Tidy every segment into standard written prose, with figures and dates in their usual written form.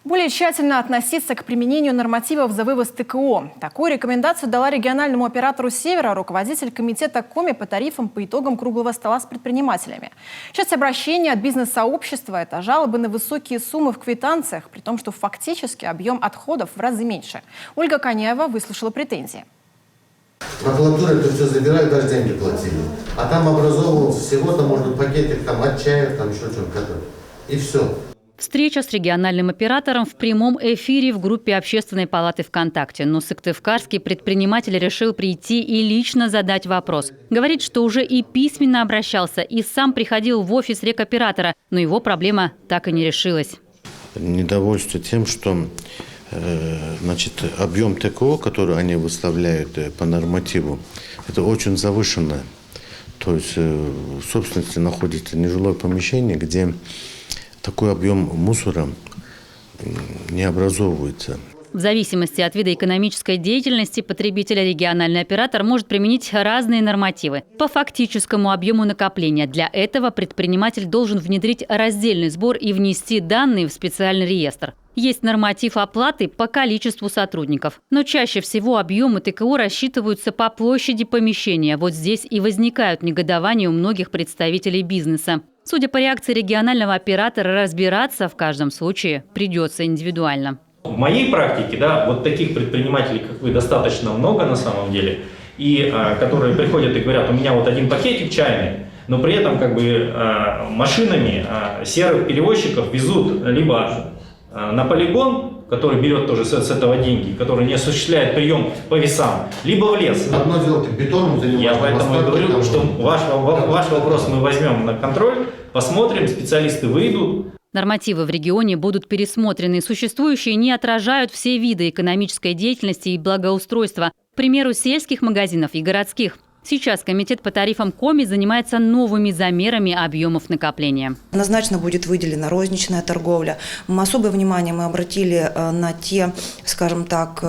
Более тщательно относиться к применению нормативов за вывоз ТКО. Такую рекомендацию дала региональному оператору «Севера» руководитель комитета Коми по тарифам по итогам круглого стола с предпринимателями. Часть обращения от бизнес-сообщества – это жалобы на высокие суммы в квитанциях, при том, что фактически объем отходов в разы меньше. Ольга Коняева выслушала претензии. Макулатуры это все забирали, даже деньги платили. А там образовывался всего-то, может, пакетик там, от чая, там еще что-то. И все. Встреча с региональным оператором в прямом эфире в группе Общественной палаты ВКонтакте. Но сыктывкарский предприниматель решил прийти и лично задать вопрос. Говорит, что уже и письменно обращался, и сам приходил в офис рекоператора, но его проблема так и не решилась. Недовольство тем, что объем ТКО, который они выставляют по нормативу, это очень завышенное. То есть в собственности находится нежилое помещение, где такой объем мусора не образовывается. В зависимости от вида экономической деятельности потребителя региональный оператор может применить разные нормативы. По фактическому объему накопления для этого предприниматель должен внедрить раздельный сбор и внести данные в специальный реестр. Есть норматив оплаты по количеству сотрудников. Но чаще всего объемы ТКО рассчитываются по площади помещения. Вот здесь и возникают негодования у многих представителей бизнеса. Судя по реакции регионального оператора, разбираться в каждом случае придется индивидуально. В моей практике, вот таких предпринимателей, как вы, достаточно много на самом деле, и которые приходят и говорят: у меня вот один пакетик чайный, но при этом машинами серых перевозчиков везут либо на полигон, который берет тоже с этого деньги, который не осуществляет прием по весам, либо в лес. Одно дело, ты бетоном занимаешься. Я поэтому и говорю, что ваш вопрос мы возьмем на контроль, посмотрим, специалисты выйдут. Нормативы в регионе будут пересмотрены. Существующие не отражают все виды экономической деятельности и благоустройства. К примеру, сельских магазинов и городских. Сейчас комитет по тарифам Коми занимается новыми замерами объемов накопления. Однозначно будет выделена розничная торговля. Особое внимание мы обратили на те, скажем так,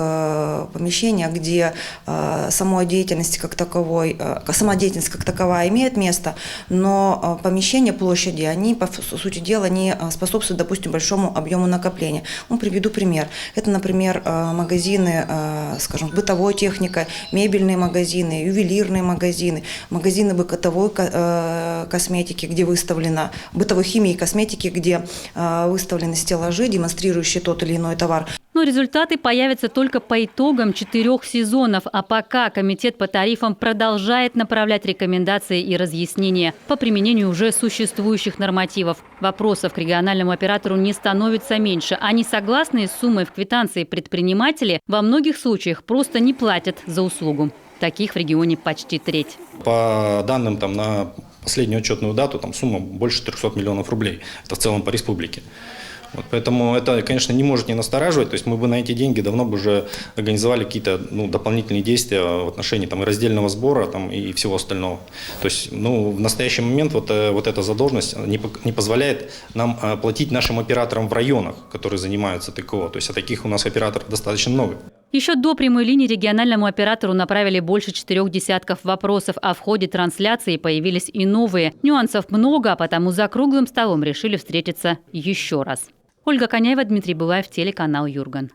помещения, где сама деятельность как таковая имеет место, но помещения, площади, они, по сути дела, не способствуют, допустим, большому объему накопления. Приведу пример. Это, например, магазины, скажем, бытовой техникой, мебельные магазины, ювелирные магазины бытовой косметики, где выставлена бытовой химии и косметики, где выставлены стеллажи, демонстрирующие тот или иной товар. Но результаты появятся только по итогам 4 сезонов. А пока комитет по тарифам продолжает направлять рекомендации и разъяснения по применению уже существующих нормативов. Вопросов к региональному оператору не становится меньше. А несогласные с суммой в квитанции предприниматели во многих случаях просто не платят за услугу. Таких в регионе почти треть. По данным на последнюю отчетную дату сумма больше 300 миллионов рублей. Это в целом по республике. Поэтому это, конечно, не может не настораживать. То есть мы бы на эти деньги давно бы уже организовали какие-то дополнительные действия в отношении и раздельного сбора и всего остального. То есть в настоящий момент вот эта задолженность не позволяет нам платить нашим операторам в районах, которые занимаются ТКО. То есть таких у нас операторов достаточно много. Еще до прямой линии региональному оператору направили больше 4 десятков вопросов, а в ходе трансляции появились и новые. Нюансов много, а потому за круглым столом решили встретиться еще раз. Ольга Коняева, Дмитрий Булаев, телеканал Юрган.